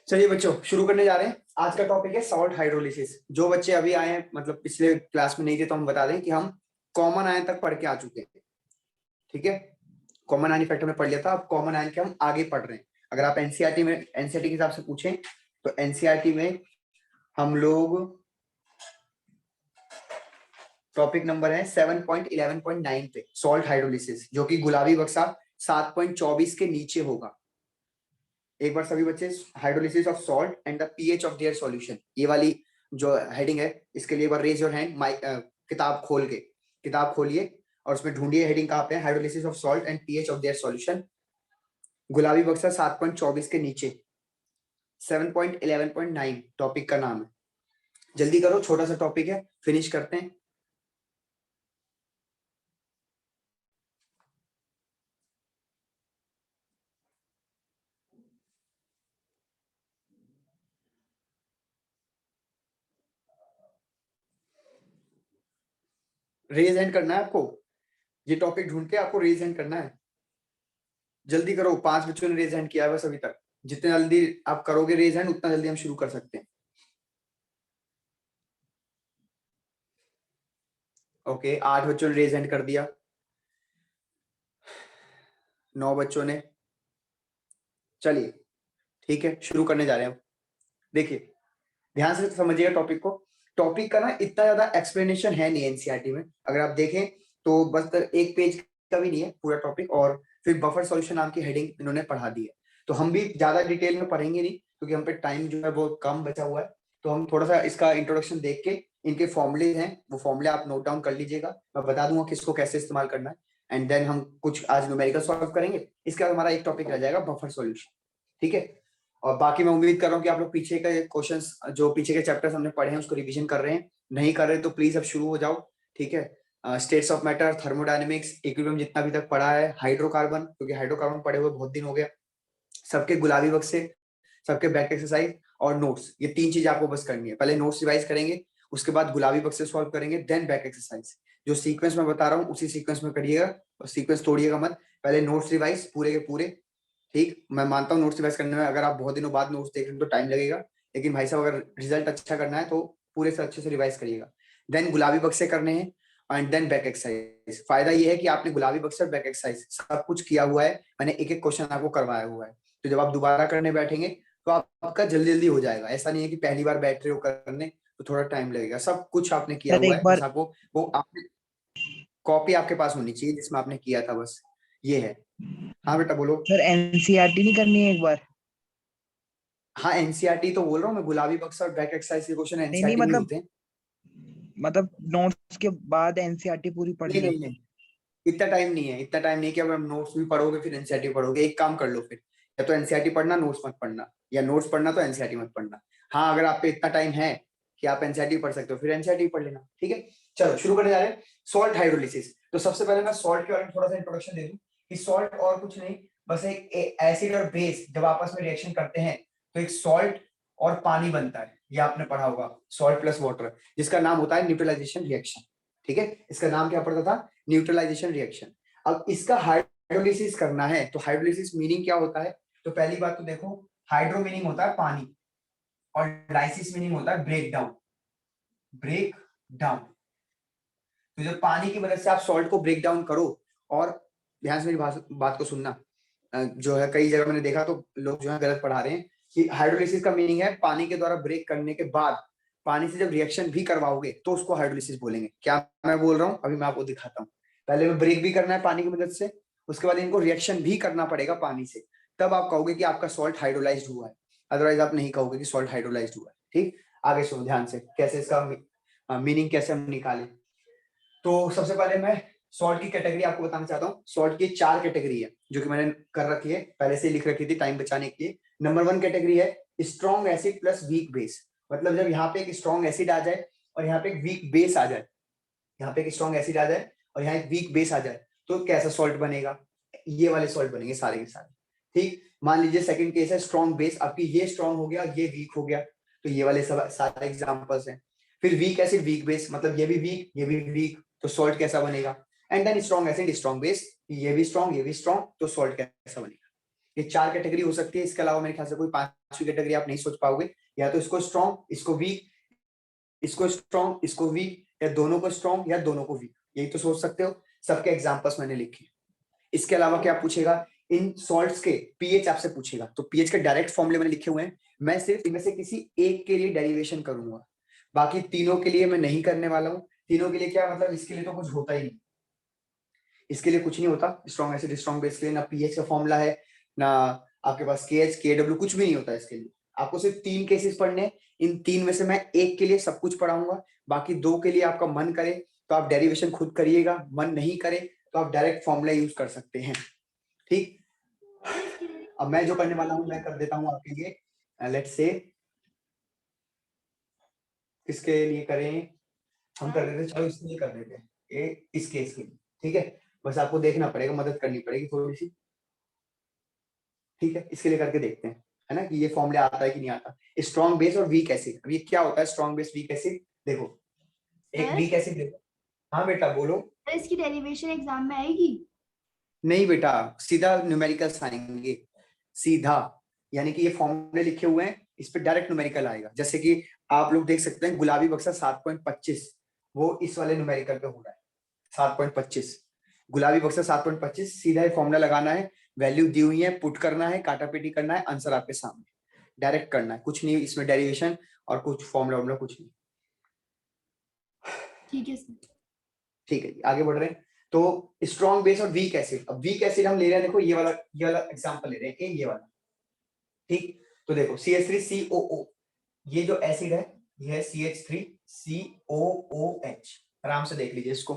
चलिए बच्चों शुरू करने जा रहे हैं। आज का टॉपिक है सॉल्ट हाइड्रोलिसिस। जो बच्चे अभी आए हैं मतलब पिछले क्लास में नहीं थे तो हम बता दें कि हम कॉमन आयन तक पढ़ के आ चुके हैं। ठीक है, कॉमन आयन इफेक्ट में पढ़ लिया था, अब कॉमन आयन के हम आगे पढ़ रहे हैं। अगर आप एनसीईआरटी के हिसाब से पूछें तो एनसीईआरटी में हम लोग टॉपिक नंबर है 7.11.9 पे सॉल्ट हाइड्रोलिसिस, जो कि गुलाबी बक्सा 7.24 के नीचे होगा। एक बार सभी बच्चे hydrolysis of salt and the pH of their solution, ये वाली जो हेडिंग है इसके लिए एक बार रेज योर हैंड। किताब खोल के किताब खोलिए और उसमें ढूंढिए हेडिंग कहाँ पे है, hydrolysis of salt and pH of their solution, गुलाबी बक्सा 7.24 के नीचे 7.11.9 टॉपिक का नाम है। जल्दी करो, छोटा सा टॉपिक है, फिनिश करते हैं। रेज हैंड करना है आपको, ये टॉपिक ढूंढ के आपको रेज हैंड करना है। जल्दी करो, 5 बच्चों ने रेज हैंड किया है बस अभी तक। जितने जल्दी आप करोगे रेज हैंड उतना जल्दी हम शुरू कर सकते हैं। ओके, 8 बच्चों ने रेज हैंड कर दिया, 9 बच्चों ने। चलिए ठीक है, शुरू करने जा रहे हैं। देखिए ध्यान से समझिएगा टॉपिक को। टॉपिक का ना इतना ज्यादा एक्सप्लेनेशन है नहीं एनसीईआरटी में, अगर आप देखें तो बस एक पेज का भी नहीं है पूरा टॉपिक, और फिर बफर सॉल्यूशन नाम की हेडिंग इन्होंने पढ़ा दी है। तो हम भी ज्यादा डिटेल में पढ़ेंगे नहीं क्योंकि हम पे टाइम जो है वो कम बचा हुआ है। तो हम थोड़ा सा इसका इंट्रोडक्शन देख के, इनके फॉर्मूले हैं वो फॉर्मूले आप नोट डाउन कर लीजिएगा, मैं बता दूंगा किसको कैसे इस्तेमाल करना है। एंड देन हम कुछ आज न्यूमेरिकल सॉल्व करेंगे, इसके बाद हमारा एक टॉपिक रह जाएगा बफर सॉल्यूशन। ठीक है, और बाकी मैं उम्मीद कर रहा हूँ कि आप लोग पीछे के क्वेश्चंस जो पीछे के चैप्टर्स हमने पढ़े हैं उसको रिवीजन कर रहे हैं। नहीं कर रहे तो प्लीज अब शुरू हो जाओ। ठीक है, states of matter, thermodynamics, equilibrium जितना अभी तक पढ़ा है, हाइड्रोकार्बन क्योंकि हाइड्रोकार्बन पढ़े हुए बहुत दिन हो गया, सबके गुलाबी बक्से, सबके बैक एक्सरसाइज और नोट्स, ये 3 चीज आपको बस करनी है। पहले नोट्स रिवाइज करेंगे, उसके बाद गुलाबी बक्से सॉल्व करेंगे, देन बैक एक्सरसाइज। जो सीक्वेंस मैं बता रहा हूँ उसी सीक्वेंस में करिएगा और सीक्वेंस तोड़िएगा मत। पहले नोट्स रिवाइज पूरे के पूरे। ठीक, मैं मानता हूँ नोट्स रिवाइज करने में अगर आप बहुत दिनों बाद नोट्स देख रहे हैं तो टाइम लगेगा, लेकिन भाई साहब अगर रिजल्ट अच्छा करना है तो पूरे से अच्छे से रिवाइज करिएगा। देन गुलाबी बक्से करने हैं एंड देन बैक एक्सरसाइज। फायदा ये है कि आपने गुलाबी बक्से और बैक एक्सरसाइज सब कुछ किया हुआ है, मैंने एक एक क्वेश्चन आपको करवाया हुआ है। तो जब आप दोबारा करने बैठेंगे तो आपका जल्दी जल्दी हो जाएगा। ऐसा नहीं है कि पहली बार बैठ रहे हो करने तो थोड़ा टाइम लगेगा, सब कुछ आपने किया सर हुआ एक है, बस बार आपको वो आपने कॉपी आपके पास होनी चाहिए जिसमें आपने किया था, बस ये है। हाँ बेटा बोलो। सर एनसीईआरटी नहीं करनी है एक बार? हाँ एनसीईआरटी तो बोल रहा हूँ मैं, गुलाबी बक्सा और बैक एक्सरसाइज के क्वेश्चन नहीं नहीं, एनसीईआरटी में ही होते हैं। मतलब नोट्स के बाद एनसीईआरटी पूरी नहीं पढ़नी है? नहीं नहीं, इतना टाइम नहीं है, इतना टाइम नहीं है कि अगर नोट्स भी पढ़ोगे फिर एनसीईआरटी पढ़ोगे। एक काम कर लो फिर, या तो एनसीईआरटी पढ़ना नोट्स मत पढ़ना, या नोट्स पढ़ना तो एनसीईआरटी मत पढ़ना। हाँ अगर आप पे इतना टाइम है कि आप एनसीईआरटी पढ़ सकते हो फिर एनसीईआरटी पढ़ लेना। ठीक है, चलो शुरू करने जा रहे हैं। सॉल्ट हाइड्रोलिसिस, तो सबसे पहले मैं सॉल्ट के बारे में थोड़ा सा इंट्रोडक्शन दे दूं कि सॉल्ट और कुछ नहीं, बस एक एसिड और बेस जब आपस में रिएक्शन करते हैं तो एक सॉल्ट और पानी बनता है। ये आपने पढ़ा होगा, सॉल्ट प्लस वाटर, जिसका नाम होता है न्यूट्रलाइजेशन रिएक्शन। ठीक है, इसका नाम क्या पड़ता था, न्यूट्रलाइजेशन रिएक्शन। अब इसका हाइड्रोलिसिस करना है तो हाइड्रोलिसिस मीनिंग क्या होता है, तो पहली बात तो देखो, हाइड्रो मीनिंग होता है पानी और लाइसिस मीनिंग होता है ब्रेक डाउन। ब्रेक डाउन, तो जब पानी की मदद से आप सॉल्ट को ब्रेक डाउन करो, और ध्यान से मेरी बात को सुनना, जो है कई जगह मैंने देखा तो लोग जो है गलत पढ़ा रहे हैं कि हाइड्रोलिसिस का मीनिंग है पानी के द्वारा ब्रेक करने के बाद पानी से जब रिएक्शन भी करवाओगे तो उसको हाइड्रोलिसिस बोलेंगे। क्या मैं बोल रहा हूँ अभी मैं आपको दिखाता हूँ। पहले में ब्रेक भी करना है पानी की मदद से, उसके बाद इनको रिएक्शन भी करना पड़ेगा पानी से, तब आप कहोगे कि आपका सॉल्ट हाइड्रोलाइज्ड हुआ है, अदरवाइज आप नहीं कहोगे कि सॉल्ट हाइड्रोलाइज्ड हुआ है। ठीक, आगे सुनो ध्यान से कैसे इसका मीनिंग कैसे हम निकालें। तो सबसे पहले मैं सॉल्ट की कैटेगरी आपको बताना चाहता हूँ। सॉल्ट की 4 कैटेगरी है जो कि मैंने कर रखी है, पहले से लिख रखी थी टाइम बचाने के लिए। नंबर 1 कैटेगरी है strong acid plus weak base, मतलब जब यहाँ पे एक स्ट्रॉन्ग एसिड आ जाए और यहाँ पे एक वीक बेस आ जाए, यहाँ पे एक स्ट्रॉन्ग एसिड आ जाए और यहाँ एक वीक बेस आ जाए, तो कैसा सॉल्ट बनेगा, ये वाले सॉल्ट बनेंगे सारे के सारे। ठीक, मान लीजिए सेकंड केस है स्ट्रॉन्ग बेस, आपकी ये स्ट्रॉन्ग हो गया ये वीक हो गया, तो ये वाले सब सारे एग्जांपल्स हैं। फिर वीक एसिड वीक बेस, मतलब ये भी वीक ये भी वीक, तो सॉल्ट कैसा बनेगा। And then strong acid strong base, ये भी स्ट्रॉन्ग ये भी स्ट्रॉन्ग, तो सॉल्ट कैसा बनेगा। ये 4 कैटेगरी हो सकती है, इसके अलावा मेरे ख्याल से कोई 5वीं कैटेगरी आप नहीं सोच पाओगे। या तो इसको स्ट्रॉन्ग, इसको वीक, इसको स्ट्रॉन्ग, इसको वीक, या दोनों को स्ट्रॉन्ग या दोनों को वीक, यही तो सोच सकते हो। सबके एग्जांपल्स मैंने लिखे। इसके अलावा क्या पूछेगा, इन सॉल्ट्स के पीएच आपसे पूछेगा, तो पीएच के डायरेक्ट फॉर्मूले मैंने लिखे हुए हैं, मैं सिर्फ इनमें से किसी एक के लिए डेरिवेशन करूंगा, बाकी तीनों के लिए मैं नहीं करने वाला हूँ। तीनों के लिए क्या मतलब, इसके लिए तो कुछ होता ही नहीं, इसके लिए कुछ नहीं होता। स्ट्रॉन्ग एसिड स्ट्रॉन्ग बेस के लिए ना पीएच का फॉर्मूला है, ना आपके पास केएच केडब्ल्यू, कुछ भी नहीं होता इसके लिए। आपको सिर्फ 3 केसेस पढ़ने हैं, इन 3 में से मैं एक के लिए सब कुछ पढ़ाऊंगा, बाकी 2 के लिए आपका मन करे तो आप डेरिवेशन खुद करिएगा, मन नहीं करे तो आप डायरेक्ट फॉर्मूला यूज कर सकते हैं। ठीक, अब मैं जो करने वाला हूं मैं कर देता हूं आपके लिए। लेट्स से किसके लिए करें, हम कर देते, चलो इसके लिए कर देते हैं, ये इस केस के लिए। ठीक है, बस आपको देखना पड़ेगा, मदद करनी पड़ेगी थोड़ी सी। ठीक है, इसके लिए करके देखते हैं, है ना, कि ये फॉर्मूला आता है कि नहीं आता। स्ट्रॉन्ग बेस और वीक एसिड, अब ये क्या होता है स्ट्रॉन्ग बेस वीक एसिड, देखो एक वीक एसिड देखो। हाँ बेटा बोलो। इसकी डेरिवेशन एग्जाम में आएगी? नहीं बेटा, सीधा न्यूमेरिकल्स आएंगे, सीधा, यानी कि ये फॉर्मूले लिखे हुए हैं, इस पे डायरेक्ट न्यूमेरिकल आएगा। जैसे कि आप लोग देख सकते हैं गुलाबी बक्सा 7.25, वो इस वाले न्यूमेरिकल पे हो रहा है 7.25, गुलाबी बक्सा 7.25, सीधा ये फॉर्मूला लगाना है, वैल्यू दी हुई है, पुट करना है, काटापेटी करना है, आंसर आपके सामने, डायरेक्ट करना है, कुछ नहीं इसमें डेरिवेशन और कुछ फॉर्मूला वॉर्मूला कुछ नहीं। ठीक है सर। ठीक है जी, आगे बढ़ रहे हैं। तो स्ट्रॉन्ग बेस और वीक एसिड, अब वीक एसिड हम ले रहे हैं, देखो ये वाला एग्जांपल ले रहे हैं, ये वाला। ठीक, तो देखो CH3COO, ये जो एसिड है ये है CH3COOH, आराम से देख लीजिए इसको।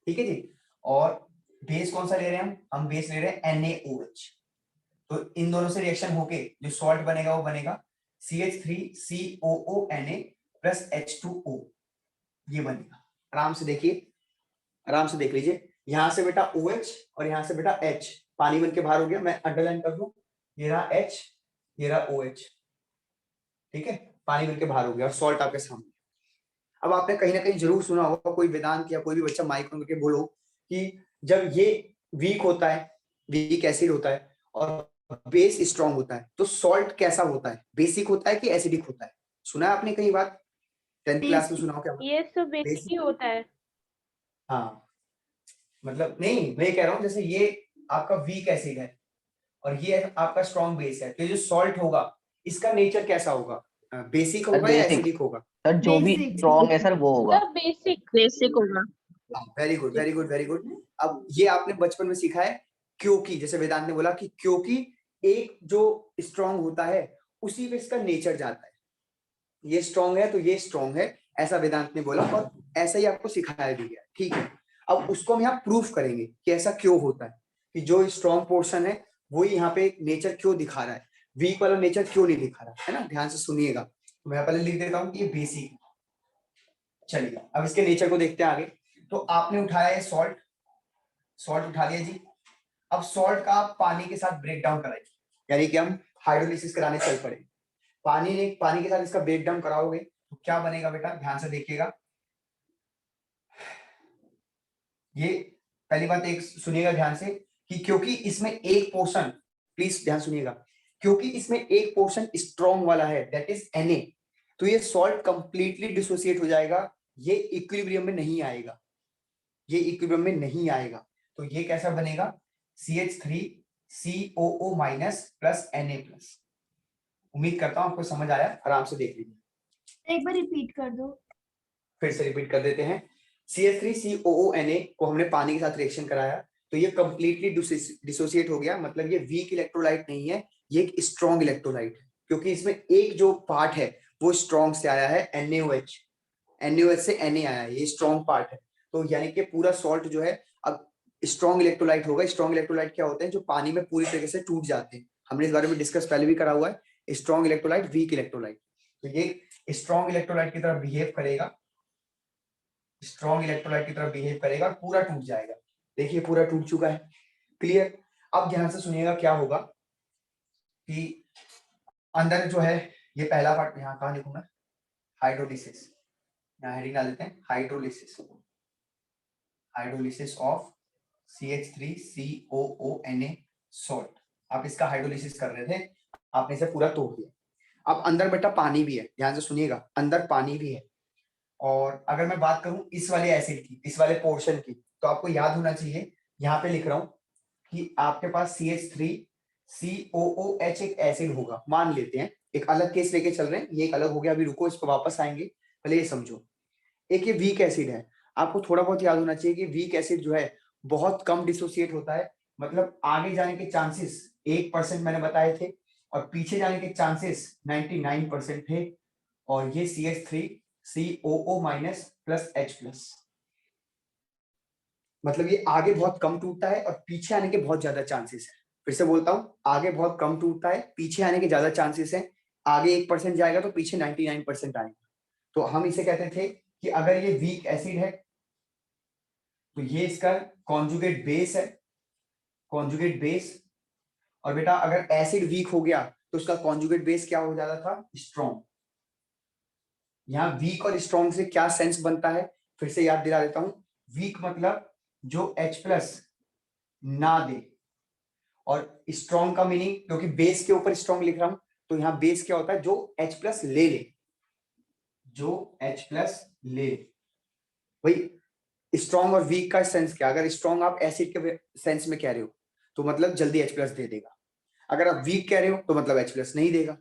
ठीक है जी, और बेस कौन सा ले रहे हैं हम बेस ले रहे हैं NaOH। तो इन दोनों से रिएक्शन होके जो सॉल्ट बनेगा वो बनेगा CH3COONA प्लस H2O, ये बनेगा। आराम से देखिए, आराम से देख लीजिए, यहां से बेटा OH और यहां से बेटा H, पानी बन के बाहर हो गया, मैं अंडरलाइन कर दूं, ये रहा H, ये रहा OH। ठीक है, पानी बन के बाहर हो गया और सॉल्ट आपके सामने। अब आपने कहीं ना कहीं जरूर सुना होगा, कोई वेदांत या कोई भी बच्चा माइक में बोलो कि जब ये वीक होता है, वीक एसिड होता है, और बेस स्ट्रॉन्ग होता है, तो सॉल्ट कैसा होता है, बेसिक होता है कि एसिडिक होता है? सुना है आपने कई बार, 10th क्लास में सुना हो क्या? ये सब बेसिक ही होता है। हाँ, मतलब नहीं, मैं कह रहा हूँ जैसे ये आपका वीक एसिड है और ये आपका स्ट्रॉन्ग बेस है, तो ये जो सॉल्ट होगा इसका नेचर कैसा होगा, बेसिक होगा या बेसिक एसिडिक होगा? सर, जो भी Basic. स्ट्रॉन्ग है सर वो होगा। सब बेसिक होगा। Very good very good very good. अब ये आपने बचपन में सीखा है, क्योंकि जैसे वेदांत ने बोला कि क्योंकि एक जो स्ट्रॉन्ग होता है उसी पे इसका नेचर जाता है, ये स्ट्रॉन्ग है तो ये स्ट्रॉन्ग है, ऐसा वेदांत ने बोला और ऐसा ही आपको सिखाया भी गया। ठीक है, अब उसको हम यहाँ प्रूफ करेंगे कि ऐसा क्यों होता है, कि जो स्ट्रॉन्ग पोर्शन है वो यहाँ पे नेचर क्यों दिखा रहा है, वीक वाला नेचर क्यों नहीं दिखा रहा है ना। ध्यान से सुनिएगा, तो मैं पहले लिख देता हूँ कि ये बेसिक। चलिए अब इसके नेचर को देखते हैं आगे। तो आपने उठाया है सॉल्ट, सॉल्ट उठा लिया जी। अब सॉल्ट का आप पानी के साथ ब्रेक डाउन कराइए, यानी कि हम हाइड्रोलिसिस कराने चल पड़े। पानी के साथ इसका ब्रेक डाउन कराओगे तो क्या बनेगा बेटा, ध्यान से देखिएगा। ये पहली बात एक सुनिएगा ध्यान से, कि क्योंकि इसमें एक पोर्शन, प्लीज ध्यान सुनिएगा, क्योंकि इसमें एक पोर्शन स्ट्रॉन्ग वाला है दैट इज Na, तो ये सॉल्ट कंप्लीटली डिसोसिएट हो जाएगा, ये इक्विलिब्रियम में नहीं आएगा, ये इक्विलिब्रियम में नहीं आएगा। तो ये कैसा बनेगा, CH3COO minus plus Na plus. उम्मीद करता हूं आपको समझ आया, आराम से देख लीजिए। एक बार रिपीट कर दो। फिर से रिपीट कर देते हैं। CH3COONA को हमने पानी के साथ रिएक्शन कराया तो ये कंप्लीटली डिसोसिएट हो गया, मतलब ये वीक इलेक्ट्रोलाइट नहीं है, ये एक स्ट्रॉन्ग इलेक्ट्रोलाइट है, क्योंकि इसमें एक जो पार्ट है वो स्ट्रॉन्ग से आया है, NaOH से Na आया है, ये स्ट्रॉन्ग पार्ट है। तो यानी कि पूरा सॉल्ट जो है अब स्ट्रॉन्ग इलेक्ट्रोलाइट होगा। स्ट्रॉन्ग इलेक्ट्रोलाइट क्या होते हैं, जो पानी में पूरी तरीके से टूट जाते हैं, हमने इस बारे में डिस्कस पहले भी करा हुआ है, स्ट्रॉन्ग इलेक्ट्रोलाइट वीक इलेक्ट्रोलाइट। तो ये स्ट्रॉन्ग इलेक्ट्रोलाइट की तरह बिहेव करेगा, स्ट्रॉन्ग इलेक्ट्रोलाइट की तरह बिहेव करेगा और पूरा टूट जाएगा। देखिए पूरा टूट चुका है, क्लियर। अब ध्यान से सुनिएगा क्या होगा कि अंदर जो है ये पहला पार्ट, यहाँ कहाँ लिखूं मैं, हाइड्रोलिसिस, यहाँ हेडिंग डाल देते हैं, हाइड्रोलिसिस ऑफ CH3COONA सॉल्ट। आप इसका हाइड्रोलिसिस कर रहे थे, आपने इसे पूरा तोड़ दिया। अब अंदर बेटा पानी भी है, ध्यान से सुनिएगा, अंदर पानी भी है। और अगर मैं बात करूं इस वाले एसिड की, इस वाले पोर्शन की, तो आपको याद होना चाहिए, यहाँ पे लिख रहा हूं कि आपके पास CH3COOH एक एसिड होगा, मान लेते हैं, एक अलग केस लेके चल रहे हैं, ये एक अलग हो गया, अभी रुको, इस पर वापस आएंगे, पहले ये समझो। एक ये वीक एसिड है, आपको थोड़ा बहुत याद होना चाहिए कि वीक एसिड जो है बहुत कम डिसोसिएट होता है, मतलब आगे जाने के चांसेस 1% मैंने बताए थे, और पीछे जाने के चांसेस 99% थे। और ये CH3COO- प्लस H+, मतलब ये आगे बहुत कम टूटता है और पीछे आने के बहुत ज्यादा चांसेस है। फिर से बोलता हूँ, आगे बहुत कम टूटता है, पीछे आने के ज्यादा चांसेस है। आगे 1% जाएगा तो पीछे 99% आएगा। तो हम इसे कहते थे कि अगर ये वीक एसिड है तो ये इसका कॉन्जुगेट बेस है, कॉन्जुगेट बेस। और बेटा अगर एसिड वीक हो गया तो उसका कॉन्जुगेट बेस क्या हो जाता था? स्ट्रॉन्ग। यहाँ वीक और स्ट्रॉन्ग से क्या सेंस बनता है, फिर से याद दिला देता हूं। वीक मतलब जो H+ ना दे, और स्ट्रॉन्ग का मीनिंग, क्योंकि बेस के ऊपर स्ट्रॉन्ग लिख रहा हूं, तो यहाँ बेस क्या होता है? जो H+ ले ले, जो H+ ले। भाई स्ट्रॉन्ग और वीक का सेंस क्या? अगर स्ट्रॉन्ग आप एसिड के सेंस में कह रहे हो तो मतलब जल्दी H+ दे देगा, अगर आप वीक कह रहे हो तो मतलब H+ नहीं देगा,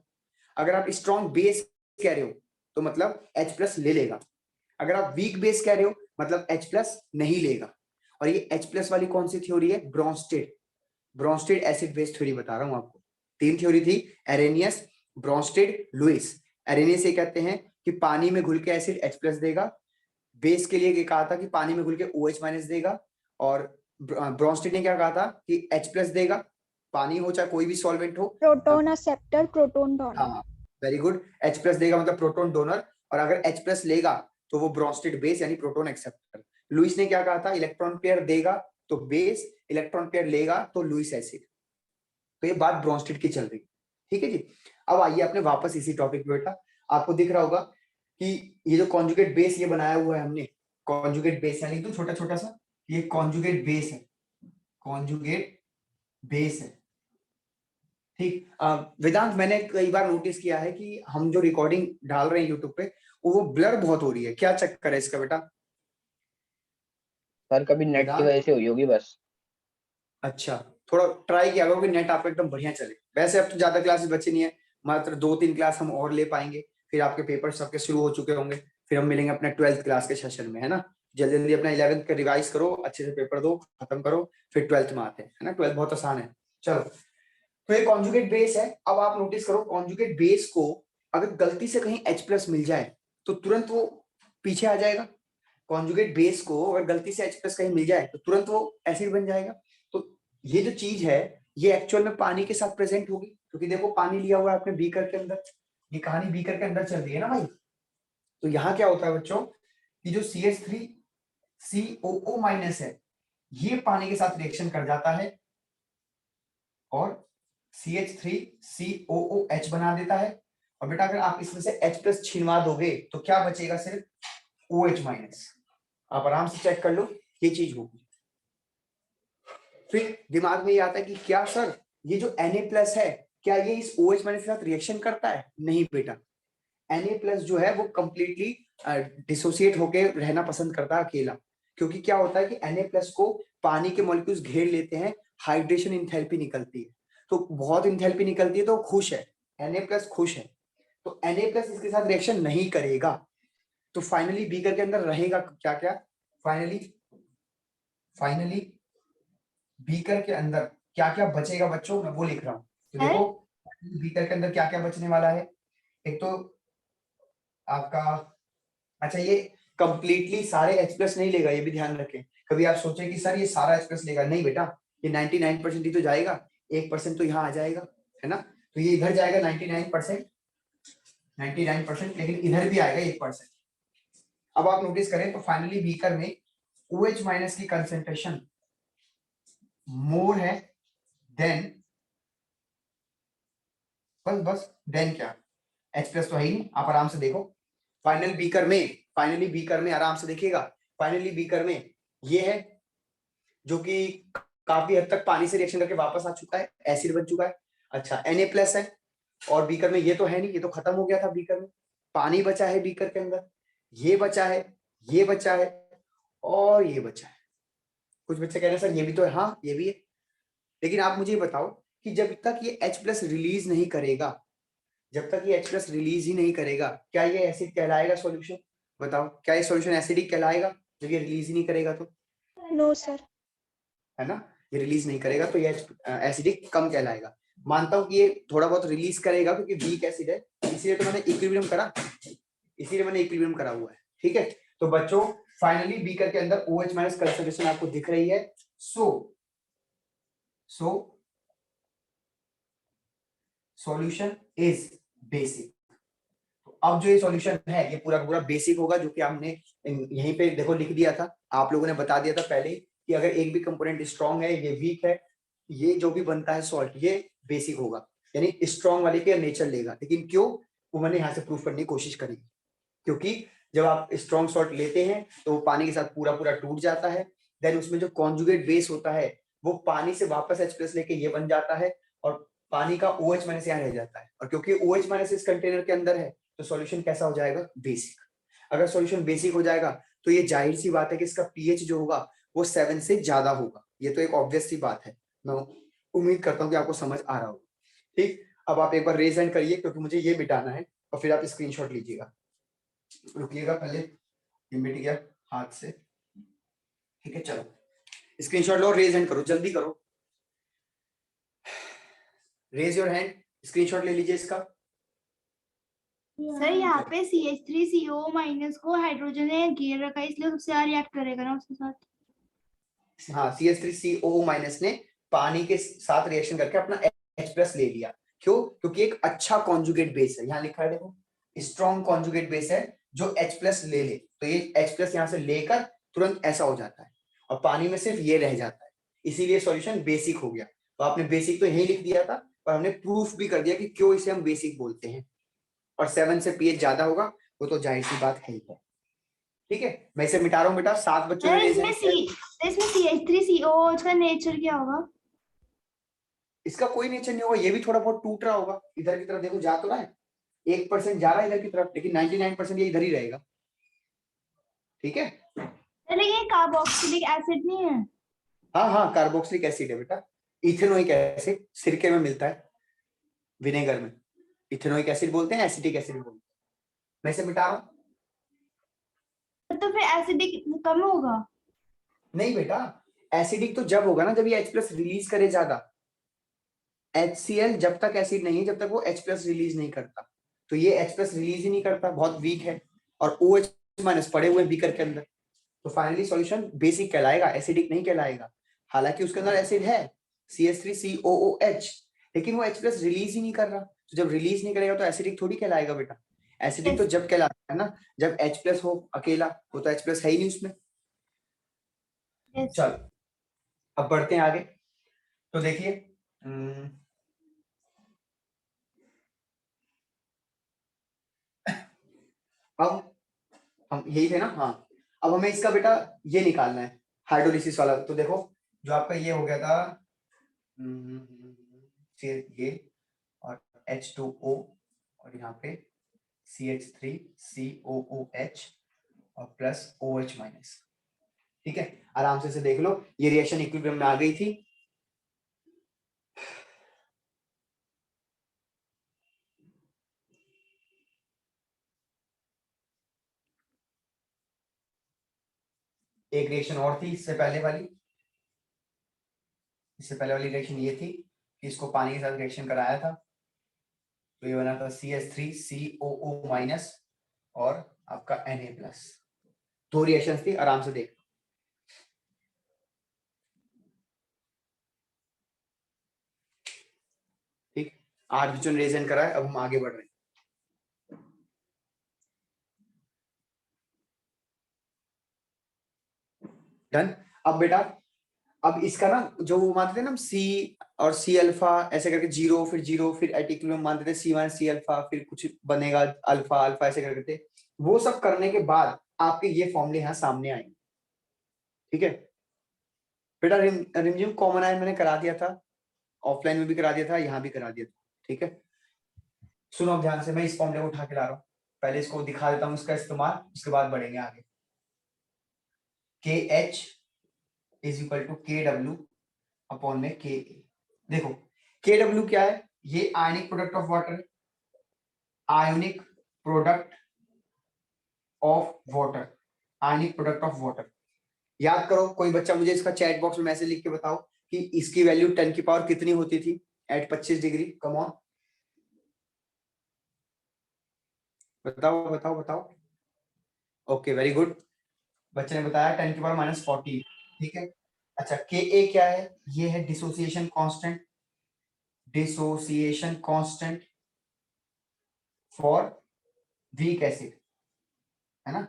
अगर आप स्ट्रॉन्ग बेस कह रहे हो तो मतलब H+ ले लेगा, अगर आप वीक बेस कह रहे हो मतलब H+ नहीं लेगा। और ये H+ वाली कौन सी थ्योरी है? Bronsted, Bronsted acid base theory बता रहा हूं आपको। 3 थ्योरी थी, एरेनियस, ब्रोंस्टेड, लुइस। एरेनियस ये कहते हैं कि पानी में घुल के एसिड H+ देगा, बेस के लिए ये कहा था कि पानी में घुल के OH- देगा, और ब्रोंस्टेड ने क्या कहा था कि H+ देगा, पानी हो चाहे कोई भी सॉल्वेंट हो। Proton acceptor, proton donor. हाँ वेरी गुड, H+ देगा मतलब प्रोटोन डोनर, और अगर H+ लेगा तो वो ब्रोंस्टेड बेस यानी प्रोटोन एक्सेप्टर। लुइस ने क्या कहा था? इलेक्ट्रॉन पेयर देगा तो बेस, इलेक्ट्रॉन पेयर लेगा तो लुइस एसिड। तो ये बात ब्रोंस्टेड की चल रही, ठीक है जी। अब आइए अपने वापस इसी टॉपिक पे बेटा, आपको दिख रहा होगा कि ये जो कॉन्जुगेट बेस ये बनाया हुआ है हमने, कॉन्जुगेट बेस यानी तो छोटा छोटा सा, ये कॉन्जुगेट बेस है, कॉन्जुगेट बेस है, ठीक। वेदांत, मैंने कई बार नोटिस किया है कि हम जो रिकॉर्डिंग डाल रहे हैं यूट्यूब पे वो ब्लर बहुत हो रही है, क्या चक्कर है इसका बेटा? सर कभी नेट की वेदांत, वजह से हुई होगी बस। अच्छा, थोड़ा ट्राई किया करो कि नेट आपका एकदम बढ़िया चले। वैसे अब तो ज्यादा क्लासेस बची नहीं है, मात्र 2-3 क्लास हम और ले पाएंगे, फिर आपके पेपर सबके शुरू हो चुके होंगे, फिर हम मिलेंगे अपने 12th क्लास के सेशन में, है ना। जल्दी जल्दी अपना 11th का रिवाइज करो, अच्छे से पेपर दो, खत्म करो, फिर 12th में आते हैं, है ना। 12th बहुत आसान है। चलो, तो ये कॉन्जुगेट बेस है। अब आप नोटिस करो, कॉन्जुगेट बेस को अगर गलती से कहीं H+ मिल जाए तो तुरंत वो पीछे आ जाएगा। कॉन्जुगेट बेस को अगर गलती से H+ कहीं मिल जाए तो तुरंत वो एसिड बन जाएगा। तो ये जो चीज है ये एक्चुअल में पानी के साथ प्रेजेंट होगी, क्योंकि देखो पानी लिया हुआ है आपने बीकर के अंदर, ये कहानी बीकर के अंदर चल रही है ना भाई। तो यहाँ क्या होता है बच्चों कि जो CH3COO- है ये पानी के साथ रिएक्शन कर जाता है और CH3COOH बना देता है। और बेटा अगर आप इसमें से H+ छिनवा दोगे तो क्या बचेगा? सिर्फ OH-। आप आराम से चेक कर लो, ये चीज होगी। फिर दिमाग में ये आता है कि क्या सर ये जो Na+ है क्या ये इस OH- के साथ रिएक्शन करता है? नहीं बेटा, Na+ जो है वो कंप्लीटली डिसोसिएट होके रहना पसंद करता है अकेला, क्योंकि क्या होता है कि Na+ को पानी के मॉलिक्यूल्स घेर लेते हैं, हाइड्रेशन इंथैल्पी निकलती है, तो बहुत इंथैल्पी निकलती है तो खुश है, Na+ खुश है, तो Na+ इसके साथ रिएक्शन नहीं करेगा। तो फाइनली बीकर के अंदर रहेगा क्या क्या? फाइनली बीकर के अंदर क्या क्या बचेगा बच्चों, मैं वो लिख रहा हूं। तो देखो बीकर के अंदर क्या क्या बचने वाला है। एक तो आपका, अच्छा ये कंप्लीटली सारे H+ नहीं लेगा, ये भी ध्यान रखें। कभी आप सोचें कि सर ये सारा H+ लेगा, नहीं बेटा, ये 99% ही तो जाएगा, 1% तो यहाँ आ जाएगा, है ना। तो ये इधर जाएगा 99%, लेकिन इधर भी आएगा 1%। अब आप नोटिस करें तो फाइनली बीकर में OH- की कंसेंट्रेशन मोर है देन, बस देन क्या, H+ तो है ही नहीं, आप आराम से देखो। फाइनली बीकर में आराम से देखिएगा, फाइनली बीकर में ये है जो कि काफी हद तक पानी से रिएक्शन करके वापस आ चुका है, एसिड बन चुका है। अच्छा Na+ है और बीकर में ये तो है नहीं, ये तो खत्म हो गया था बीकर में, पानी बचा है बीकर के अंदर, ये बचा है, ये बचा है और ये बचा है। कुछ बच्चे कह रहे हैं सर ये भी तो है, हाँ ये भी है, लेकिन आप मुझे बताओ कि जब तक ये H+ रिलीज नहीं करेगा, जब तक ये H+ रिलीज ही नहीं करेगा, क्या ये एसिड कहलाएगा सॉल्यूशन? बताओ, क्या ये सॉल्यूशन एसिडिक कहलाएगा जब ये रिलीज ही नहीं करेगा तो? No sir. है ना, ये रिलीज नहीं करेगा तो ये एसिडिक कम कहलाएगा। मानता हूं कि ये थोड़ा बहुत रिलीज करेगा क्योंकि वीक एसिड है, इसीलिए तो मैंने इक्विलिब्रियम करा, इसीलिए मैंने इक्विलिब्रियम करा हुआ है। ठीक है, तो बच्चों फाइनली बीकर के अंदर OH- कंसंट्रेशन आपको दिख रही है। So solution is basic. अब जो ये सॉल्यूशन है ये पूरा पूरा बेसिक होगा, जो कि हमने यहीं पे देखो लिख दिया था, आप लोगों ने बता दिया था पहले कि अगर एक भी कंपोनेंट स्ट्रांग है, ये वीक है, ये जो भी बनता है सॉल्ट ये बेसिक होगा, यानी स्ट्रांग वाले के नेचर लेगा। लेकिन क्यों, वो मैंने यहाँ से प्रूफ करने की कोशिश करी, क्योंकि जब आप स्ट्रॉन्ग सॉल्ट लेते हैं तो वो पानी के साथ पूरा पूरा टूट जाता है, देन उसमें जो कॉन्जुगेट बेस होता है वो पानी से वापस H+ लेके ये बन जाता है और पानी का OH- यहाँ रह जाता है, और क्योंकि OH- इस कंटेनर के अंदर है तो सॉल्यूशन कैसा हो जाएगा, बेसिक। अगर सॉल्यूशन बेसिक हो जाएगा तो ये जाहिर सी बात है कि इसका pH जो होगा वो 7 से ज्यादा होगा, ये तो एक ऑब्वियस सी बात है। मैं उम्मीद करता हूँ कि आपको समझ आ रहा होगा। ठीक, अब आप एक बार रेज हैंड करिए क्योंकि मुझे ये मिटाना है और फिर आप स्क्रीनशॉट लीजिएगा। रुकिएगा, पहले ये मिट गया हाथ से। ठीक है, चलो स्क्रीनशॉट लो, रेज हैंड करो, जल्दी करो, रेज योर हैंड, स्क्रीनशॉट ले लीजिए इसका। सर यहाँ पे CH3CO- को हाइड्रोजन ने घेर रखा है, इसलिए सबसे ज्यादा रिएक्ट करेगा ना उसके साथ। हाँ, CH3CO- ने पानी के साथ रिएक्शन करके अपना H+ ले लिया। क्यों? क्योंकि एक अच्छा कॉन्जुगेट बेस है, यहाँ लिखा है देखो, स्ट्रॉन्ग कॉन्जुगेट बेस है जो H+ ले तो ये H+ यहाँ से लेकर तुरंत ऐसा हो जाता है और पानी में सिर्फ ये रह जाता है, इसीलिए सॉल्यूशन बेसिक हो गया। तो आपने बेसिक तो यही लिख दिया था, पर हमने प्रूफ भी कर दिया कि क्यों इसे हम बेसिक बोलते हैं, और 7 से pH ज्यादा होगा, वो तो जाहिर सी बात है ही है। ठीक है, मैं इसे मिटा रहा हूँ बेटा, 7 बच्चों ने इसमें CH3COH का नेचर क्या होगा? इसका कोई नेचर नहीं होगा, ये भी थोड़ा बहुत टूट रहा होगा, इधर की तरफ देखो जा तो रहा है, 1% जा रहा है इधर की तरफ, लेकिन 99% ये इधर ही रहेगा। ठीक है, लेकिन कार्बोक्सिलिक एसिड नहीं है। हाँ हाँ, कार्बोक्सिलिक एसिड है बेटा, इथेनोइक एसिड सिरके में मिलता है, विनेगर में इथेनोइक एसिड बोलते हैं, एसिटिक एसिड बोलते हैं। मैं इसे मिटा रहा हूँ। तो फिर एसिडिक कम होगा? नहीं बेटा, एसिडिक तो जब होगा ना जब ये H+ रिलीज करे ज्यादा। HCl जब तक एसिड नहीं, जब तक वो H+ रिलीज नहीं करता, तो ये H+ रिलीज ही नहीं करता, बहुत वीक है, और OH- पड़े हुए बीकर के अंदर, तो फाइनली सॉल्यूशन बेसिक कहलाएगा, एसिडिक नहीं कहलाएगा। हालांकि उसके अंदर एसिड है CH3COOH, लेकिन वो H+ रिलीज ही नहीं कर रहा, तो जब रिलीज नहीं करेगा तो एसिडिक थोड़ी कहलाएगा बेटा। एसिडिक तो जब कहलाता है ना जब H+ हो अकेला, वो तो H+ है ही नहीं उसमें। चलो अब बढ़ते हैं आगे, तो देखिए अब हम यही थे ना, हाँ अब हमें इसका बेटा ये निकालना है हाइड्रोलिसिस वाला। तो देखो जो आपका ये हो गया था ये और H2O और यहाँ पे CH3COOH और प्लस OH-। ठीक है, आराम से इसे देख लो, ये रिएक्शन इक्विलिब्रियम में आ गई थी। एक रिएक्शन और थी इससे पहले वाली, इससे पहले वाली रिएक्शन ये थी कि इसको पानी के साथ रिएक्शन कराया था, तो ये बना था CH3COO- और आपका Na+। दो रिएक्शंस थी, आराम से देख। ठीक, 8 बच्चों ने रेज हैंड करा है, अब हम आगे बढ़ रहे हैं। डन। अब बेटा अब इसका ना जो वो मानते थे ना हम C और C अल्फा ऐसे करके 0 फिर 0 फिर एटिक्यूलम मानते थे C1 C अल्फा, फिर कुछ बनेगा अल्फा अल्फा ऐसे करके थे, वो सब करने के बाद आपके ये फॉर्मूले यहाँ सामने आएंगे। ठीक है, बेटा रिमझिम कॉमन आयन मैंने करा दिया था, ऑफलाइन में भी करा दिया था, यहाँ भी करा दिया था, ठीक है। सुनो अब ध्यान से, मैं इस फॉर्मूले को उठा के ला रहा हूँ, पहले इसको दिखा देता हूँ इसका इस्तेमाल, उसके बाद बढ़ेंगे आगे। KH is equal to KW upon में KA। देखो KW क्या है, ये ionic product of water, ionic product of water, ionic product of water. याद करो, कोई बच्चा मुझे इसका चैट बॉक्स में मैसेज लिख के बताओ कि इसकी वैल्यू 10 की पावर कितनी होती थी एट 25 डिग्री। कम ऑन, बताओ बताओ बताओ। ओके वेरी गुड, बच्चे ने बताया 10 की पावर -40, ठीक है। अच्छा Ka क्या है, ये है dissociation constant, dissociation constant for weak acid, है ना।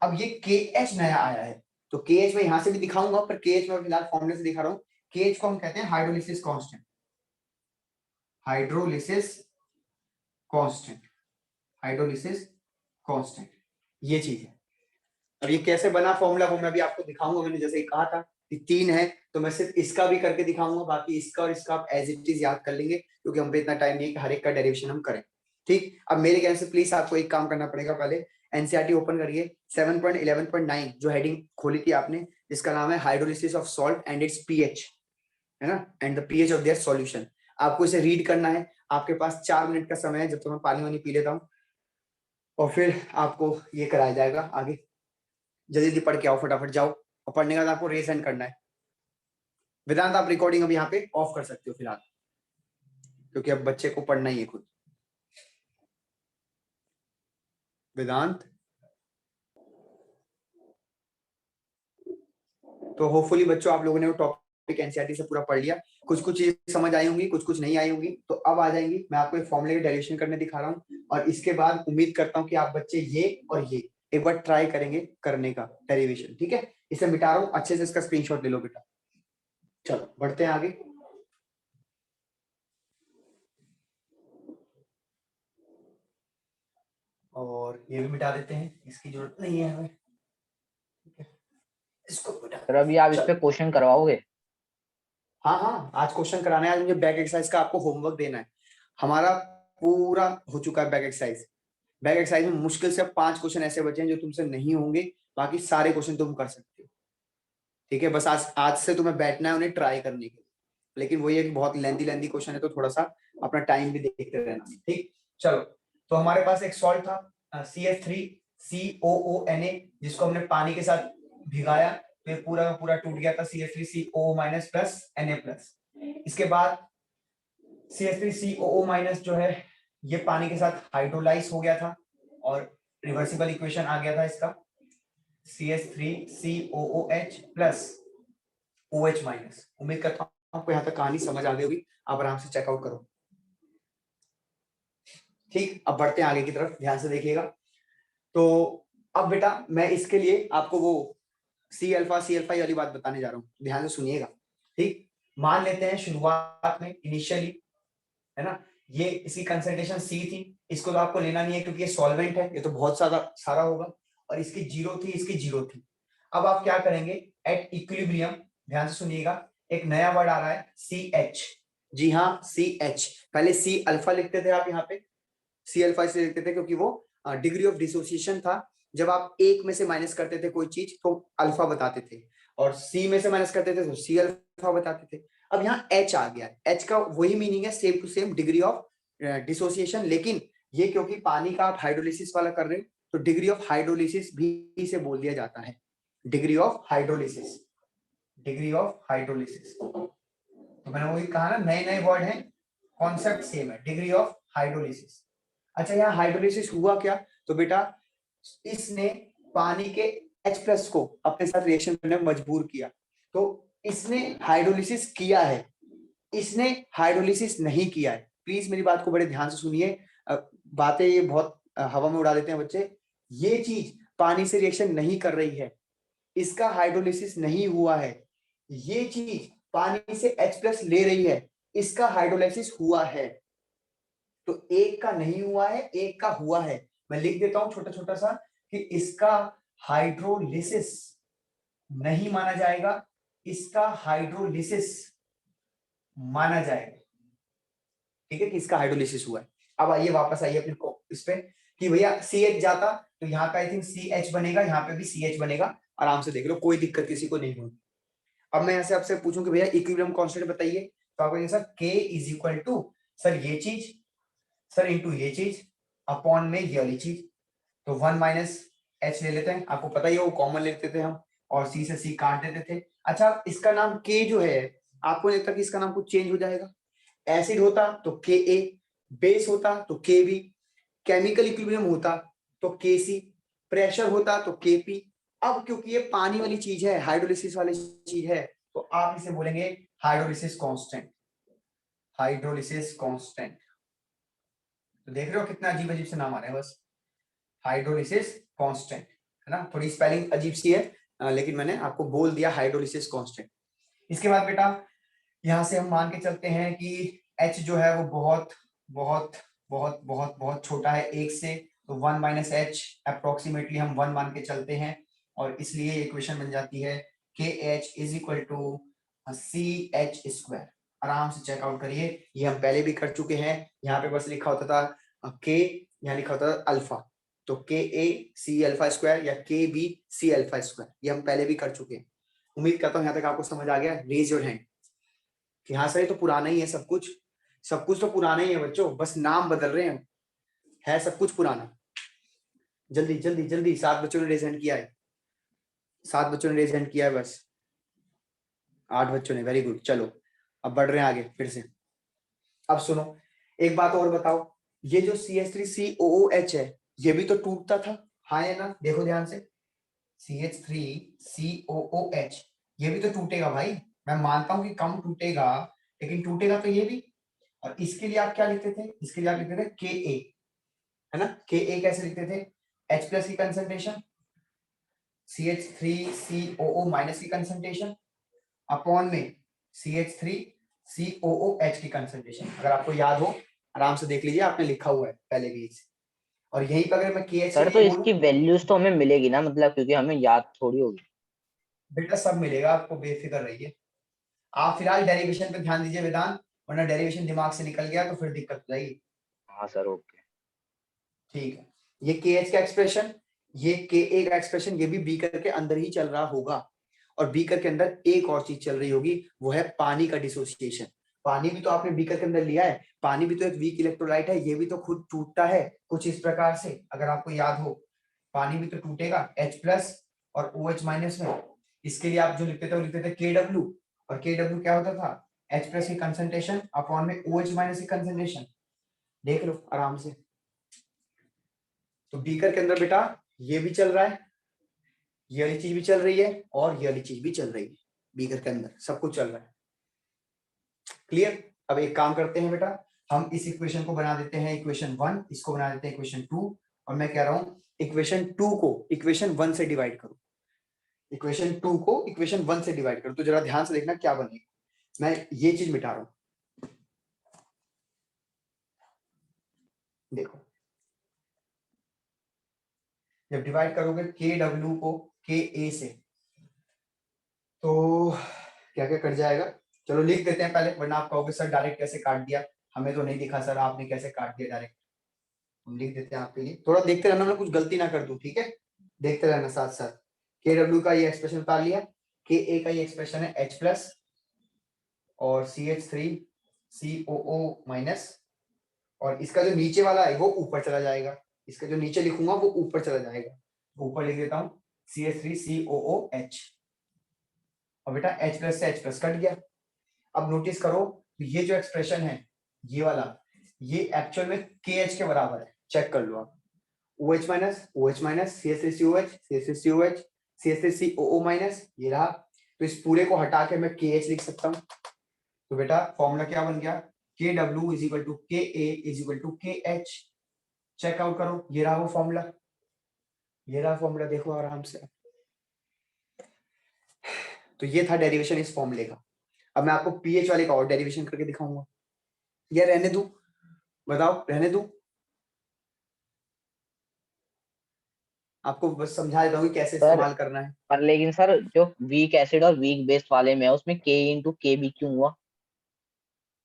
अब ये KH नया आया है, तो KH मैं यहां से भी दिखाऊंगा, पर KH मैं फिलहाल फॉर्मूले से दिखा रहा हूं। KH को हम कहते हैं hydrolysis constant, hydrolysis constant, hydrolysis constant, ये चीज है। अब ये कैसे बना फॉर्मूला भी आपको दिखाऊंगा, मैंने जैसे ही कहा था कि 3 है, तो मैं सिर्फ इसका भी करके दिखाऊंगा, बाकी इसका और इसका आप एज इट इज याद कर लेंगे, क्योंकि हम पे इतना टाइम नहीं है कि हर एक का डेरिवेशन हम करें, ठीक। अब मेरे कहने से प्लीज आपको एक काम करना पड़ेगा, पहले एनसीईआरटी ओपन करिए, 7.11.9 जो हेडिंग खोली थी आपने, जिसका नाम है hydrolysis of salt and it's pH, है ना, and the pH of their solution. आपको इसे रीड करना है, आपके पास 4 मिनट का समय है, जब तक मैं पानी वानी पी लेता हूँ, और फिर आपको ये कराया जाएगा आगे। जल्दी जल्दी पढ़ के आओ, फटाफट जाओ, और पढ़ने के बाद आपको रेस एंड करना है। वेदांत आप रिकॉर्डिंग अब यहाँ पे ऑफ कर सकते हो फिलहाल, क्योंकि अब बच्चे को पढ़ना ही है खुद। वेदांत, तो होपफुली बच्चों आप लोगों ने वो टॉपिक एनसीईआरटी से पूरा पढ़ लिया, कुछ कुछ चीजें समझ आई होंगी, कुछ कुछ नहीं आई होंगी, तो अब आ जाएंगी। मैं आपको एक फॉर्मूले की डेरिवेशन करने दिखा रहा हूँ, और इसके बाद उम्मीद करता हूँ कि आप बच्चे ये और ये एक बार ट्राई करेंगे करने का डेरिवेशन, ठीक है। इसे मिटा रहा हूँ, अच्छे से इसका स्क्रीनशॉट ले लो बेटा। चलो बढ़ते हैं आगे। और ये भी मिटा देते हैं, इसकी जरूरत नहीं है हमें, ठीक है, इसको मिटा। सर अभी आप इस पे क्वेश्चन करवाओगे? हाँ हाँ, आज क्वेश्चन कराना है, आज मुझे बैक एक्सरसाइज का आपको होमवर्क देना है। हमारा पूरा हो चुका है बैक एक्सरसाइज। बैक एक्सरसाइज में मुश्किल से 5 क्वेश्चन ऐसे बचे हैं जो तुमसे नहीं होंगे, बाकी सारे क्वेश्चन तुम कर सकते हो, ठीक है। बस आज से तुम्हें बैठना है उन्हें ट्राई करने के लिए, लेकिन वही है कि बहुत लेंथी क्वेश्चन है, तो थोड़ा सा अपना टाइम भी देखते रहना, ठीक। चलो, तो हमारे पास एक सॉल्ट था CH3COONA, जिसको हमने पानी के साथ भिगाया, तो पूरा का पूरा टूट गया था, CH3CO- प्लस Na प्लस। इसके बाद CH3COO- जो है ये पानी के साथ हाइड्रोलाइज हो गया था, और रिवर्सिबल इक्वेशन आ गया था इसका, CH3COOH प्लस OH-। उम्मीद करता हूं आपको यहाँ तक कहानी समझ आ गई होगी, आप आराम से चेकआउट करो, ठीक। अब बढ़ते हैं आगे की तरफ, ध्यान से देखिएगा। तो अब बेटा मैं इसके लिए आपको वो C-अल्फा वाली बात बताने जा रहा हूँ, ध्यान से सुनिएगा, ठीक। मान लेते हैं शुरुआत में इनिशियली, है ना, ये इसकी कंसंट्रेशन C थी, इसको तो आपको लेना नहीं है क्योंकि ये सॉल्वेंट है, ये तो बहुत सारा होगा, और इसकी 0 थी, इसकी 0 थी। अब आप क्या करेंगे, एट इक्विलिब्रियम, ध्यान से सुनिएगा, एक नया वर्ड आ रहा है CH। जी हाँ, CH, पहले C-अल्फा लिखते थे आप, यहाँ पे C-अल्फा इसलिए लिखते थे क्योंकि वो डिग्री ऑफ डिसोसिएशन था, जब आप एक में से माइनस करते थे कोई चीज तो अल्फा बताते थे, और C में से माइनस करते थे तो C-अल्फा बताते थे। अब यहाँ H आ गया है, H का वही मीनिंग है, same to same degree of dissociation, लेकिन ये क्योंकि पानी का आप हाइड्रोलिसिस वाला कर रहे हो, तो डिग्री ऑफ हाइड्रोलिसिस भी से बोल दिया जाता है, degree of hydrolysis, degree of hydrolysis. तो मैंने वही कहा ना, नए नए वर्ड हैं, कॉन्सेप्ट सेम है, डिग्री ऑफ हाइड्रोलिसिस। अच्छा यहाँ हाइड्रोलिसिस हुआ क्या, तो बेटा इसने पानी के H+ को अपने साथ रिएक्शन करने में मजबूर किया, तो इसने हाइड्रोलिसिस किया है, इसने हाइड्रोलिसिस नहीं किया है। प्लीज मेरी बात को बड़े ध्यान से सुनिए, बातें ये बहुत हवा में उड़ा देते हैं बच्चे। ये चीज पानी से रिएक्शन नहीं कर रही है, इसका हाइड्रोलिसिस नहीं हुआ है, ये चीज पानी से H+ ले रही है, इसका हाइड्रोलाइसिस हुआ है। तो एक का नहीं हुआ है, एक का हुआ है। मैं लिख देता हूं छोटा छोटा सा कि इसका हाइड्रोलिसिस नहीं माना जाएगा, इसका हाइड्रोलिसिस माना जाएगा। ठीक है कि इसका हाइड्रोलिसिस हुआ है। अब आइए वापस आइए अपने को इस पे कि भैया CH जाता तो यहाँ पे आई थिंक CH बनेगा, यहाँ पे भी CH बनेगा। आराम से देख लो, कोई दिक्कत किसी को नहीं होगी। अब मैं यहाँ से आपसे पूछूं कि भैया इक्विलिब्रियम कांस्टेंट बताइए, तो आप कहेंगे sir K is equal to sir ये चीज सर इंटू ये चीज अपॉन में ये वाली चीज। तो 1 माइनस H ले लेते हैं, आपको पता ही है वो कॉमन ले लेते थे हम और C से C काट देते थे। अच्छा इसका नाम K जो है, आपको नहीं लगता कि इसका नाम कुछ चेंज हो जाएगा? एसिड होता तो Ka, बेस होता तो Kb, केमिकल इक्विलिब्रियम होता तो Kc, प्रेशर होता तो Kp। अब क्योंकि ये पानी वाली चीज है, हाइड्रोलिसिस वाली चीज है, तो आप इसे बोलेंगे हाइड्रोलिसिस कांस्टेंट। हाइड्रोलिसिस कांस्टेंट, तो देख रहे हो कितना अजीब अजीब से नाम आ रहे हैं, बस हाइड्रोलिसिस कांस्टेंट है ना। थोड़ी स्पेलिंग अजीब सी है लेकिन मैंने आपको बोल दिया हाइड्रोलिसिस कांस्टेंट। इसके बाद बेटा यहां से हम मान के चलते हैं कि H जो है वो बहुत बहुत बहुत बहुत बहुत छोटा है 1 से, तो 1 माइनस H अप्रोक्सीमेटली हम 1 मान के चलते हैं और इसलिए इक्वेशन बन जाती है KH is equal to CH square. आराम से चेकआउट करिए, ये हम पहले भी कर चुके हैं। यहाँ पे बस लिखा होता था K, यहाँ लिखा होता था अल्फा, तो KA C अल्फा स्क्वायर या KB C अल्फा स्क्वायर, ये हम पहले भी कर चुके हैं। उम्मीद करता हूँ यहाँ तक आपको समझ आ गया। रेज योर हैंड कि हाँ सर ये तो पुराना ही है, सब कुछ तो पुराना ही है बच्चों, बस नाम बदल रहे हैं, है सब कुछ पुराना। जल्दी जल्दी जल्दी, 7 बच्चों ने रेज हैंड किया है, 7 बच्चों ने रेज हैंड किया है, बस 8 बच्चों ने, वेरी गुड। चलो अब बढ़ रहे हैं आगे फिर से। अब सुनो एक बात और बताओ, ये जो CH3COOH है ये भी तो टूटता था, हाँ या ना? देखो ध्यान से, CH3COOH ये भी तो टूटेगा भाई, मैं मानता हूं कि कम टूटेगा लेकिन टूटेगा तो ये भी। और इसके लिए आप क्या लिखते थे? इसके लिए आप लिखते थे Ka, है ना। Ka कैसे लिखते थे? H प्लस की कंसंट्रेशन, CH3COO माइनस की कंसंट्रेशन अपॉन में CH3COOH की कंसंट्रेशन। अगर आपको याद हो आराम से देख लीजिए, आपने लिखा हुआ है पहले भी इसे। और यहीं पर अगर मैं KH सर तो इसकी वैल्यूज तो हमें मिलेगी ना, मतलब क्योंकि हमें याद थोड़ी होगी। बेटा सब मिलेगा आपको, बेफिक्र रहिए। आप फिलहाल डेरिवेशन पे ध्यान दीजिए वेदांत, वरना डेरिवेशन दिमाग से निकल गया तो फिर दिक्कत हो जाएगी। हाँ सर ओके ठीक है, ये KH का एक्सप्रेशन, ये KA का एक्सप्रेशन, ये भी बीकर के अंदर ही चल रहा होगा। और बीकर के अंदर एक और चीज चल रही होगी, वो है पानी का डिसोसिएशन। पानी भी तो आपने बीकर के अंदर लिया है, पानी भी तो एक वीक इलेक्ट्रोलाइट है, ये भी तो खुद टूटता है कुछ इस प्रकार से। अगर आपको याद हो पानी भी तो टूटेगा H प्लस और OH माइनस में। इसके लिए आप जो लिखते थे वो लिखते थे KW, और KW क्या होता था? H प्लस की कंसंट्रेशन अपॉन में OH माइनस की कंसंट्रेशन। देख लो आराम से। तो बीकर के अंदर बेटा ये भी चल रहा है, ये वाली चीज भी चल रही है और ये वाली चीज भी चल रही है, बीकर के अंदर सब कुछ चल रहा है। क्लियर? अब एक काम करते हैं बेटा, हम इस इक्वेशन को बना देते हैं इक्वेशन 1, इसको बना देते हैं इक्वेशन 2, और मैं कह रहा हूं इक्वेशन 2 को इक्वेशन 1 से डिवाइड करो। इक्वेशन 2 को इक्वेशन 1 से डिवाइड करो, तो जरा ध्यान से देखना क्या बनेगा। मैं ये चीज मिटा रहा हूं, देखो जब डिवाइड करोगे KW को KA से तो क्या क्या कट जाएगा। चलो लिख देते हैं पहले, वरना आप कहोगे सर डायरेक्ट कैसे काट दिया, हमें तो नहीं दिखा सर आपने कैसे काट दिया डायरेक्ट। हम लिख देते हैं आपके लिए, थोड़ा देखते रहना, मैं कुछ गलती ना कर दूं, ठीक है? देखते रहना साथ साथ। KW का ये एक्सप्रेशन उतार लिया, KA का ये एक्सप्रेशन है H प्लस और CH3COO माइनस, और इसका जो नीचे वाला है वो ऊपर चला जाएगा, इसका जो नीचे लिखूंगा वो ऊपर चला जाएगा, ऊपर लिख देता हूं CH3COOH, और बेटा H प्लस से H प्लस कट गया। अब नोटिस करो ये जो एक्सप्रेशन है ये वाला, ये एक्चुअल में KH के बराबर है, चेक कर लो आप। OH minus OH minus CH3COH CH3COH CH3COO minus, ये रहा। तो इस पूरे को हटा के मैं KH लिख सकता हूं। तो बेटा फॉर्मूला क्या बन गया? KW is equal to KA is equal to KH। Check out करो, ये रहा वो फॉर्मूला, ये रहा फॉर्मूला, देखो आराम से। तो ये था डेरिवेशन इस फॉर्मूले का। अब मैं आपको पीएच वाले का और डेरिवेशन करके दिखाऊंगा, या रहने दूं? बताओ रहने दूं? आपको बस समझा देता हूँ कि कैसे सर इस्तेमाल करना है। पर लेकिन सर जो वीक एसिड और वीक बेस वाले में है उसमें K इंटू के बी क्यों हुआ?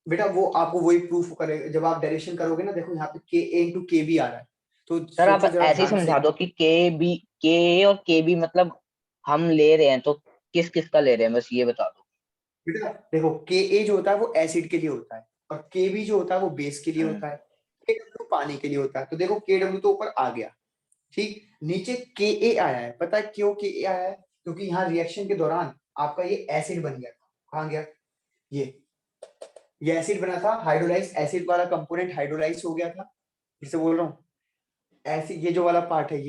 बेटा वो आपको वही प्रूफ करेगा जब आप डेरिवेशन करोगे ना। देखो यहाँ पे के ए इंटू के बी आ रहा है, तो सर आप सोचो जरा ऐसे ही ध्यान से। समझा दो कि के और के बी मतलब हम ले रहे हैं तो किस किस का ले रहे हैं, बस ये बता दो। बेटा देखो के ए जो होता है वो एसिड के लिए होता है, और के बी जो होता है वो बेस के लिए होता है, के डब्ल्यू पानी के लिए होता है। तो देखो के डब्ल्यू तो ऊपर आ गया, ठीक। नीचे के ए आया है, पता है क्यों के ए आया है? क्योंकि यहाँ रिएक्शन के दौरान आपका ये एसिड बन गया था। कहाँ गया? ये एसिड बना था, हाइड्रोलाइज एसिड वाला कंपोनेंट हाइड्रोलाइज हो गया था। फिर से बोल रहा हूँ, एसिड ये जो वाला पार्ट है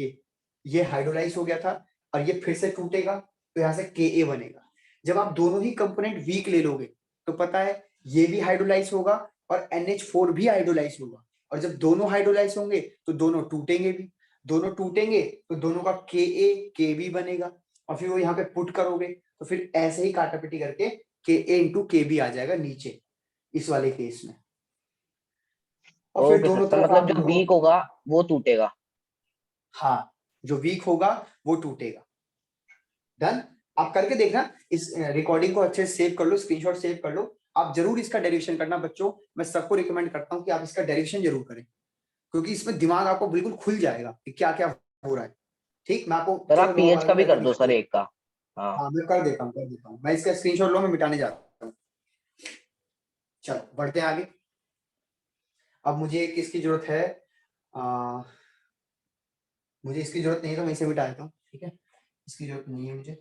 ये हाइड्रोलाइज हो गया था, और ये फिर से टूटेगा तो यहाँ से के ए बनेगा। जब आप दोनों ही कंपोनेंट वीक ले लोगे तो पता है ये भी हाइड्रोलाइज होगा और NH4 भी हाइड्रोलाइज होगा, और जब दोनों हाइड्रोलाइज होंगे तो दोनों टूटेंगे भी, दोनों टूटेंगे तो दोनों का के ए के बी बनेगा, और फिर वो यहाँ पे पुट करोगे तो फिर ऐसे ही काटापिटी करके के ए इंटू के बी आ जाएगा नीचे इस वाले केस में। और फिर ओके सर, दोनों तो तरफ मतलब आप जो लिखो। वीक होगा वो टूटेगा। हाँ, जो वीक होगा वो टूटेगा। डन। आप करके देखना, इस रिकॉर्डिंग को अच्छे से सेव कर लो, स्क्रीनशॉट सेव कर लो। आप जरूर इसका डेरिवेशन करना बच्चों, मैं सबको रिकमेंड करता हूँ कि आप इसका डेरिवेशन जरूर करें, क्योंकि इसमें दिमाग आपको बिल्कुल खुल जाएगा कि क्या क्या हो रहा है। ठीक, मैं आपको सर चलो आप पीएच का भी कर दो दिखा सर देता एक का। हाँ हूँ। हाँ मैं कर देता हूँ, मैं इसका स्क्रीनशॉट लो, मैं मिटाने जाता हूँ। चलो बढ़ते हैं आगे। अब मुझे किसकी जरूरत है? मुझे इसकी जरूरत नहीं है तो मैं इसे मिटा देता हूँ, ठीक है। इसकी जरूरत नहीं है मुझे।